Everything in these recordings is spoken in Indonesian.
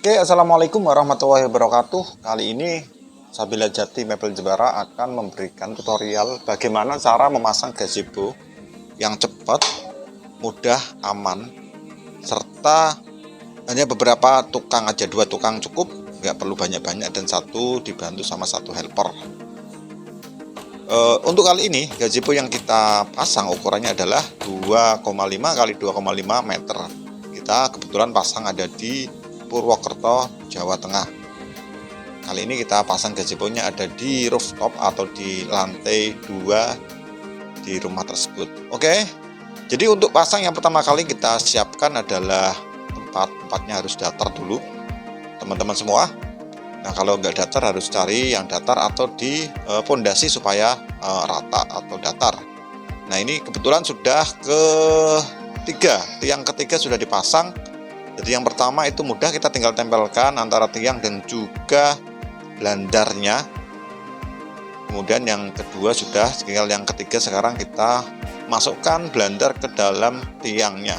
Oke, assalamualaikum warahmatullahi wabarakatuh. Kali ini Sabila Jati Mebel Jepara akan memberikan tutorial bagaimana cara memasang gazebo yang cepat, mudah, aman, serta hanya beberapa tukang aja, 2 tukang cukup, nggak perlu banyak-banyak, dan satu dibantu sama satu helper. Untuk kali ini gazebo yang kita pasang ukurannya adalah 2,5 kali 2,5 meter. Kita kebetulan pasang ada di Purwokerto, Jawa Tengah. Kali ini kita pasang gazebo-nya ada di rooftop atau di lantai 2 di rumah tersebut. Oke, jadi untuk pasang yang pertama kali kita siapkan adalah tempatnya harus datar dulu, teman-teman semua. Nah, kalau nggak datar harus cari yang datar atau di pondasi supaya rata atau datar. Nah, ini kebetulan sudah tiang ketiga sudah dipasang. Jadi yang pertama itu mudah, kita tinggal tempelkan antara tiang dan juga blandarnya. Kemudian yang kedua sudah, tinggal yang ketiga sekarang kita masukkan blandar ke dalam tiangnya.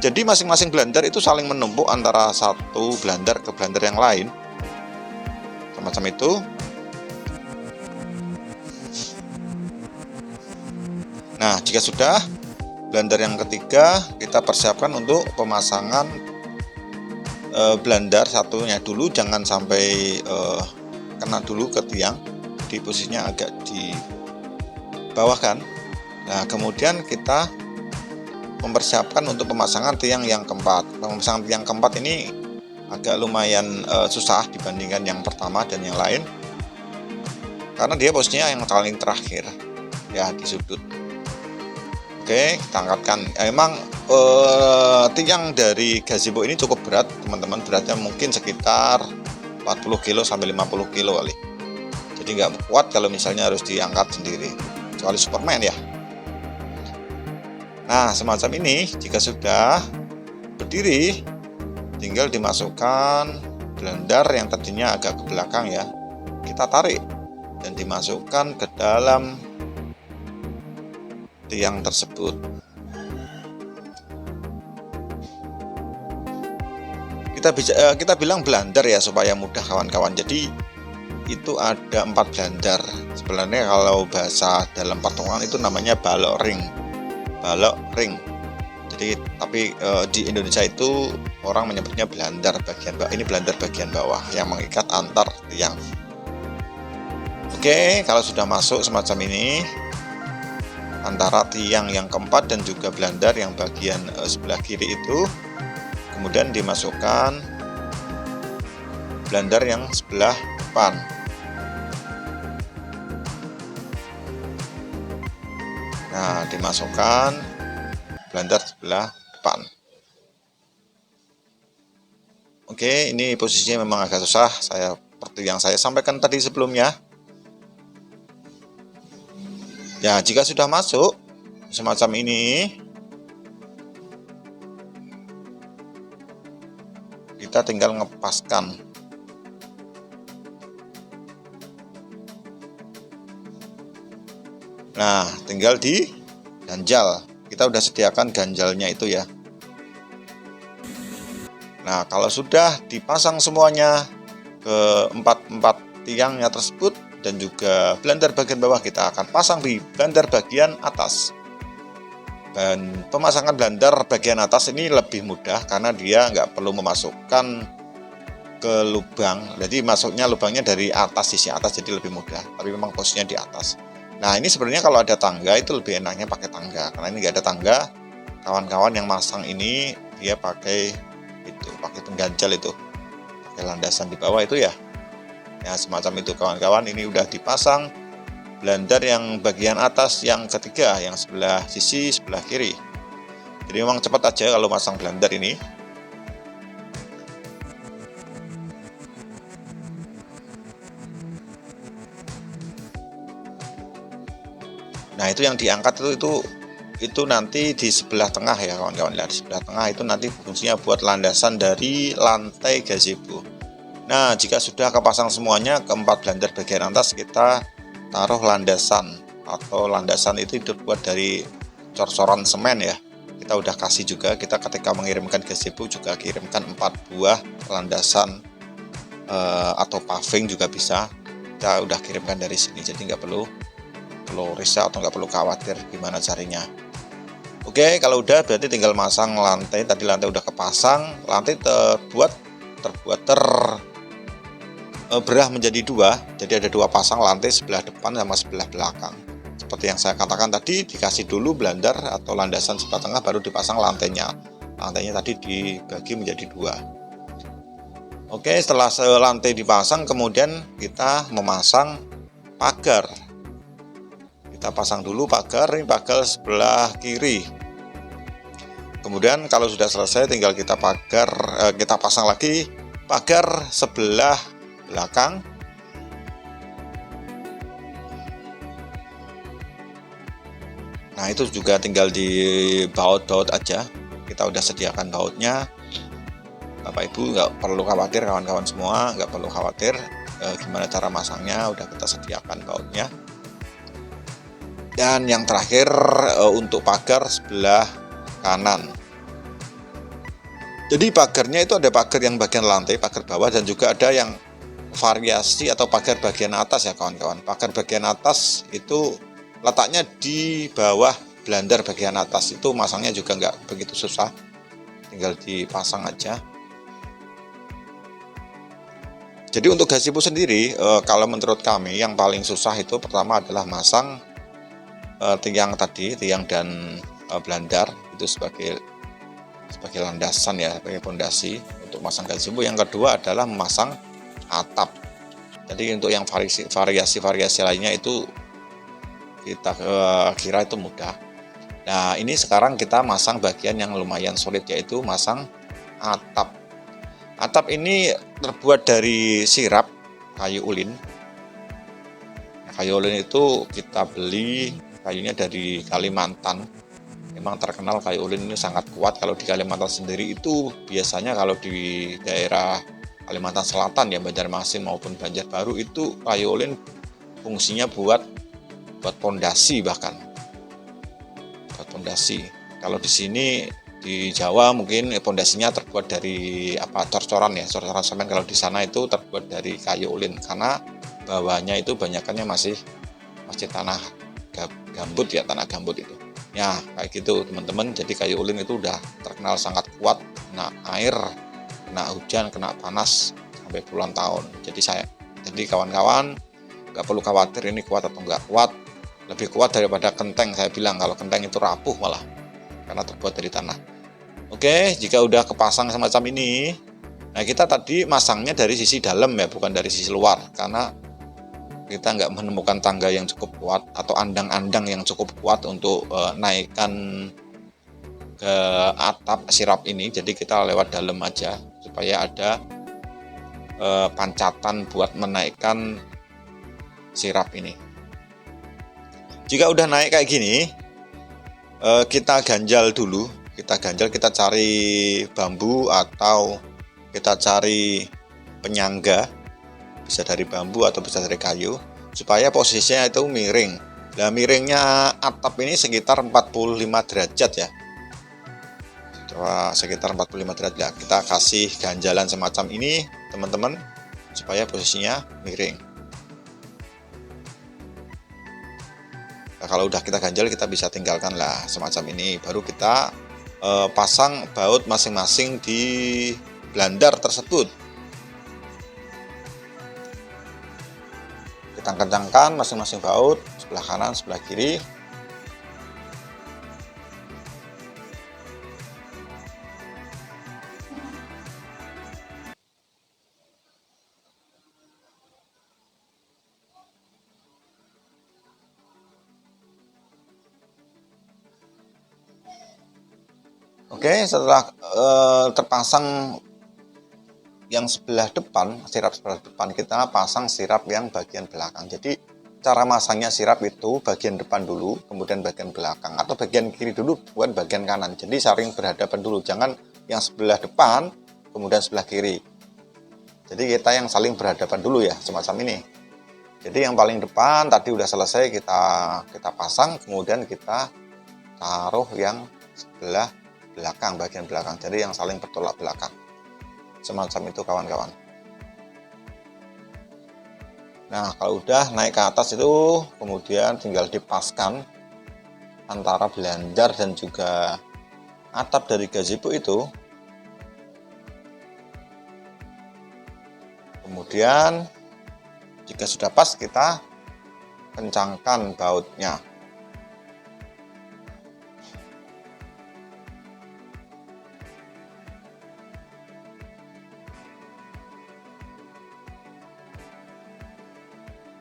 Jadi masing-masing blandar itu saling menumpuk antara satu blandar ke blandar yang lain. Semacam itu. Nah, jika sudah, blandar yang ketiga kita persiapkan untuk pemasangan blandar satunya dulu, jangan sampai kena dulu ke tiang, di posisinya agak di bawah kan. Nah, kemudian kita mempersiapkan untuk pemasangan tiang yang keempat. Pemasangan tiang keempat ini agak lumayan susah dibandingkan yang pertama dan yang lain, karena dia posisinya yang paling terakhir ya, di sudut. Oke, kita angkatkan. Emang tiang dari gazebo ini cukup berat, teman-teman. Beratnya mungkin sekitar 40 kilo sampai 50 kilo kali. Jadi nggak kuat kalau misalnya harus diangkat sendiri, kecuali Superman ya. Nah, semacam ini. Jika sudah berdiri, tinggal dimasukkan blandar yang tadinya agak ke belakang ya. Kita tarik dan dimasukkan ke dalam tiang tersebut. Kita bilang blandar ya supaya mudah kawan-kawan. Jadi itu ada 4 blandar. Sebenarnya kalau bahasa dalam pertukangan itu namanya balok ring. Jadi tapi di Indonesia itu orang menyebutnya blandar bagian bawah. Ini blandar bagian bawah yang mengikat antar tiang. Oke, kalau sudah masuk semacam ini antara tiang yang keempat dan juga blandar yang bagian sebelah kiri itu, kemudian dimasukkan blandar yang sebelah depan. Nah, dimasukkan blandar sebelah depan. Oke, ini posisinya memang agak susah, seperti yang saya sampaikan tadi sebelumnya. Ya, jika sudah masuk semacam ini, kita tinggal ngepaskan. Nah, tinggal di ganjal. Kita udah sediakan ganjalnya itu ya. Nah, kalau sudah dipasang semuanya ke empat tiangnya tersebut dan juga blandar bagian bawah, kita akan pasang di blandar bagian atas. Dan pemasangan blandar bagian atas ini lebih mudah karena dia nggak perlu memasukkan ke lubang. Jadi masuknya lubangnya dari atas, sisi atas, jadi lebih mudah. Tapi memang posisinya di atas. Nah, ini sebenarnya kalau ada tangga itu lebih enaknya pakai tangga. Karena ini nggak ada tangga, kawan-kawan yang masang ini dia pakai pengganjal itu, pakai landasan di bawah itu ya. Ya, semacam itu kawan-kawan. Ini udah dipasang blandar yang bagian atas yang ketiga, yang sebelah sisi sebelah kiri. Jadi memang cepat aja kalau masang blandar ini. Nah, itu yang diangkat itu nanti di sebelah tengah ya kawan-kawan. Di sebelah tengah itu nanti fungsinya buat landasan dari lantai gazebo. Nah, jika sudah kepasang semuanya, keempat blandar bagian atas kita taruh landasan, atau landasan itu dibuat dari cor-coran semen ya. Kita udah kasih juga, kita ketika mengirimkan gazebo juga kirimkan 4 buah landasan atau paving juga bisa, kita udah kirimkan dari sini, jadi nggak perlu risau atau nggak perlu khawatir gimana carinya. Oke, kalau udah berarti tinggal masang lantai. Tadi lantai udah kepasang, lantai berah menjadi dua, jadi ada dua pasang lantai, sebelah depan sama sebelah belakang. Seperti yang saya katakan tadi, dikasih dulu blandar atau landasan sebelah tengah, baru dipasang lantainya. Lantainya tadi dibagi menjadi dua. Oke, setelah lantai dipasang, kemudian kita memasang pagar. Kita pasang dulu pagar, ini pagar sebelah kiri. Kemudian kalau sudah selesai, tinggal kita pasang lagi pagar sebelah belakang. Nah, itu juga tinggal dibaut-baut aja. Kita udah sediakan bautnya. Bapak Ibu nggak perlu khawatir, kawan-kawan semua nggak perlu khawatir gimana cara masangnya, udah kita sediakan bautnya. Dan yang terakhir untuk pagar sebelah kanan. Jadi pagarnya itu ada pagar yang bagian lantai, pagar bawah, dan juga ada yang variasi atau pagar bagian atas ya kawan-kawan. Pagar bagian atas itu letaknya di bawah blandar bagian atas, itu masangnya juga nggak begitu susah, tinggal dipasang aja. Jadi untuk gazebo sendiri, kalau menurut kami yang paling susah itu pertama adalah masang tiang tadi, tiang dan blandar itu sebagai landasan ya, sebagai fondasi untuk masang gazebo. Yang kedua adalah memasang atap. Jadi untuk yang variasi lainnya itu kita kira itu mudah. Nah, ini sekarang kita masang bagian yang lumayan solid, yaitu masang atap. Atap ini terbuat dari sirap kayu ulin. Nah, kayu ulin itu kita beli kayunya dari Kalimantan. Memang terkenal kayu ulin ini sangat kuat. Kalau di Kalimantan sendiri itu biasanya kalau di daerah Kalimantan Selatan ya, Banjarmasin maupun Banjarbaru, itu kayu ulin fungsinya buat pondasi, bahkan buat pondasi. Kalau di sini di Jawa mungkin pondasinya terbuat dari cor-coran ya, cor-coran semen. Kalau di sana itu terbuat dari kayu ulin, karena bawahnya itu banyakannya masih tanah gambut ya, tanah gambut itu. Ya kayak gitu teman-teman. Jadi kayu ulin itu udah terkenal sangat kuat, kena air, kena hujan, kena panas sampai puluhan tahun. Jadi kawan-kawan nggak perlu khawatir ini kuat atau nggak kuat. Lebih kuat daripada kenteng, saya bilang. Kalau kenteng itu rapuh malah, karena terbuat dari tanah. Oke, jika udah kepasang semacam ini, nah kita tadi masangnya dari sisi dalam ya, bukan dari sisi luar, karena kita nggak menemukan tangga yang cukup kuat atau andang-andang yang cukup kuat untuk naikkan ke atap sirap ini. Jadi kita lewat dalam aja supaya ada pancatan buat menaikkan sirap ini. Jika udah naik kayak gini, kita ganjal dulu. Kita cari bambu atau kita cari penyangga, bisa dari bambu atau bisa dari kayu, supaya posisinya itu miring. Nah, miringnya atap ini sekitar 45 derajat ya. Coba sekitar 45 derajat. Kita kasih ganjalan semacam ini teman-teman, supaya posisinya miring. Nah, kalau udah kita ganjal, kita bisa tinggalkan lah semacam ini. Baru kita pasang baut masing-masing di blandar tersebut. Kita kencangkan masing-masing baut, sebelah kanan, sebelah kiri. Oke, setelah terpasang yang sebelah depan, sirap sebelah depan, kita pasang sirap yang bagian belakang. Jadi cara masangnya sirap itu bagian depan dulu, kemudian bagian belakang, atau bagian kiri dulu, bukan bagian kanan. Jadi saling berhadapan dulu, jangan yang sebelah depan kemudian sebelah kiri. Jadi kita yang saling berhadapan dulu ya, semacam ini. Jadi yang paling depan tadi udah selesai kita pasang, kemudian kita taruh yang sebelah belakang, bagian belakang. Jadi yang saling bertolak belakang. semacam itu kawan-kawan. Nah, kalau udah naik ke atas itu kemudian tinggal dipaskan antara blender dan juga atap dari gazebo itu. Kemudian jika sudah pas, kita kencangkan bautnya.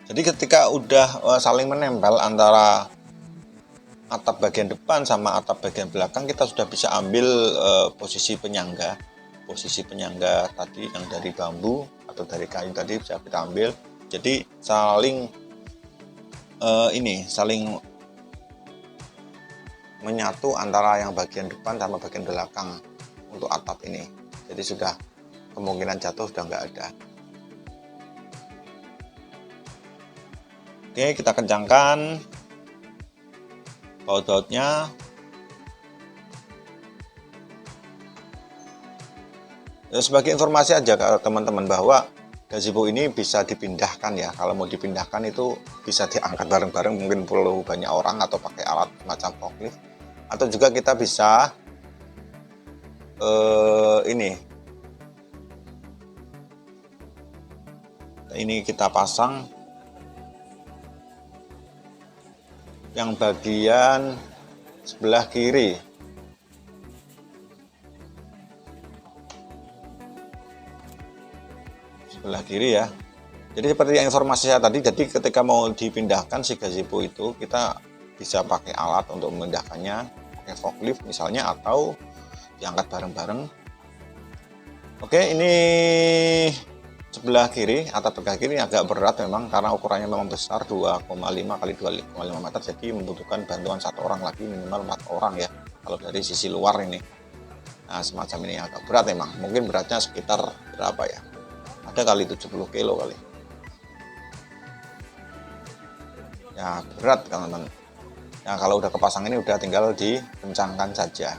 Jadi ketika udah saling menempel antara atap bagian depan sama atap bagian belakang, kita sudah bisa ambil posisi penyangga. Posisi penyangga tadi yang dari bambu atau dari kayu tadi bisa kita ambil. Jadi saling saling menyatu antara yang bagian depan sama bagian belakang untuk atap ini. Jadi sudah kemungkinan jatuh sudah nggak ada. Oke, kita kencangkan baut-bautnya. Sebagai informasi aja ke teman-teman bahwa gazebo ini bisa dipindahkan ya. Kalau mau dipindahkan itu bisa diangkat bareng-bareng, mungkin perlu banyak orang atau pakai alat macam forklift. Atau juga kita bisa ini kita pasang yang bagian sebelah kiri. Sebelah kiri ya. Jadi seperti yang informasi saya tadi, jadi ketika mau dipindahkan si gazebo itu, kita bisa pakai alat untuk memindahkannya, pakai forklift misalnya, atau diangkat bareng-bareng. Oke, ini sebelah kiri, atap sebelah kiri agak berat memang karena ukurannya memang besar, 2,5 kali 2,5 meter, jadi membutuhkan bantuan satu orang lagi, minimal 4 orang ya kalau dari sisi luar ini. Nah, semacam ini agak berat memang, mungkin beratnya sekitar berapa ya, ada kali 70 kilo kali ya, berat teman-teman. Nah, kalau udah kepasang ini udah tinggal dikencangkan saja.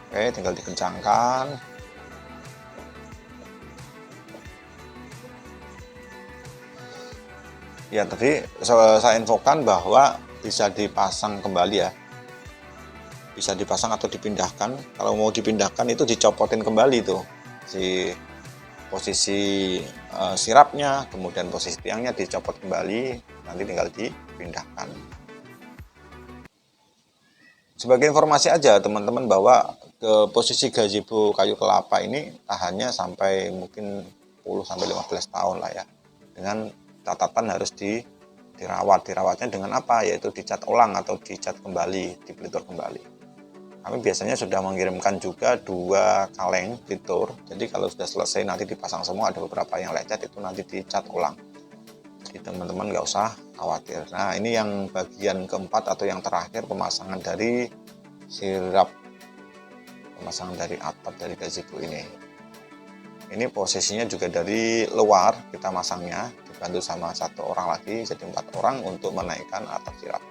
Oke, tinggal dikencangkan. Ya, tadi saya infokan bahwa bisa dipasang kembali ya. Bisa dipasang atau dipindahkan. Kalau mau dipindahkan itu dicopotin kembali tuh si posisi sirapnya, kemudian posisi tiangnya dicopot kembali, nanti tinggal dipindahkan. Sebagai informasi aja teman-teman bahwa ke posisi gazebo kayu kelapa ini tahannya sampai mungkin 10-15 tahun lah ya. Dengan catatan harus dirawat. Dirawatnya dengan apa? Yaitu dicat ulang atau dicat kembali, dipelitur kembali. Kami biasanya sudah mengirimkan juga 2 kaleng pelitur. Jadi kalau sudah selesai nanti dipasang semua, ada beberapa yang lecet itu nanti dicat ulang. Jadi teman-teman nggak usah khawatir. Nah, ini yang bagian keempat atau yang terakhir, pemasangan dari sirap, pemasangan dari atap dari gazebo ini. Ini posisinya juga dari luar kita masangnya, dibantu sama 1 orang lagi, jadi 4 orang untuk menaikkan atap sirap.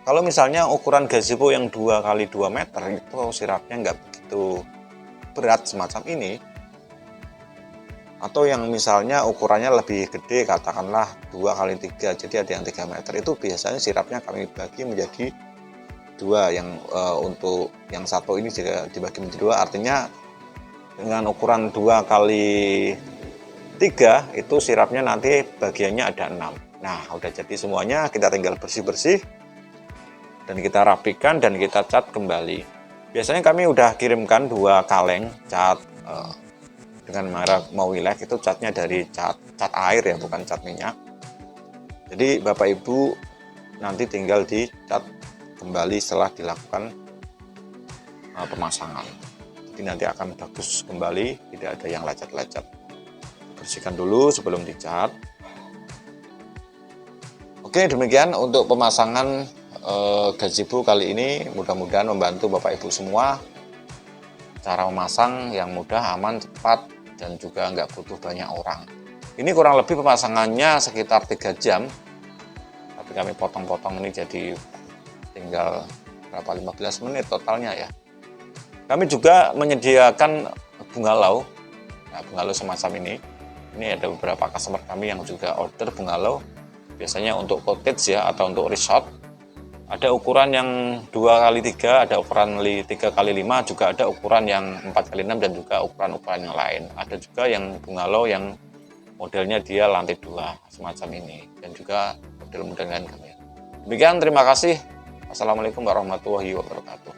Kalau misalnya ukuran gazebo yang 2 kali 2 meter itu sirapnya nggak begitu berat semacam ini, atau yang misalnya ukurannya lebih gede, katakanlah 2 kali 3, jadi ada yang 3 meter, itu biasanya sirapnya kami bagi menjadi 2, yang untuk yang satu ini juga dibagi menjadi 2, artinya dengan ukuran 2 kali 3 itu sirapnya nanti bagiannya ada 6. Nah, udah jadi semuanya, kita tinggal bersih-bersih dan kita rapikan dan kita cat kembali. Biasanya kami udah kirimkan 2 kaleng cat dengan merek Mowilek, itu catnya dari cat air ya, bukan cat minyak. Jadi Bapak Ibu nanti tinggal dicat kembali setelah dilakukan pemasangan. Jadi nanti akan bagus kembali, tidak ada yang lecet-lecet. Bersihkan dulu sebelum dicat. Oke, demikian untuk pemasangan gazebo kali ini. Mudah-mudahan membantu Bapak Ibu semua. Cara memasang yang mudah, aman, cepat, dan juga nggak butuh banyak orang. Ini kurang lebih pemasangannya sekitar 3 jam. Tapi kami potong-potong ini jadi tinggal berapa, 15 menit totalnya ya. Kami juga menyediakan bungalow. Nah, bungalow semacam ini ada beberapa customer kami yang juga order bungalow, biasanya untuk cottage ya, atau untuk resort. Ada ukuran yang 2x3, ada ukuran 3x5, juga ada ukuran yang 4x6, dan juga ukuran-ukuran yang lain. Ada juga yang bungalow yang modelnya dia lantai 2 semacam ini, dan juga model-model lain kami. Demikian, terima kasih. Assalamualaikum warahmatullahi wabarakatuh.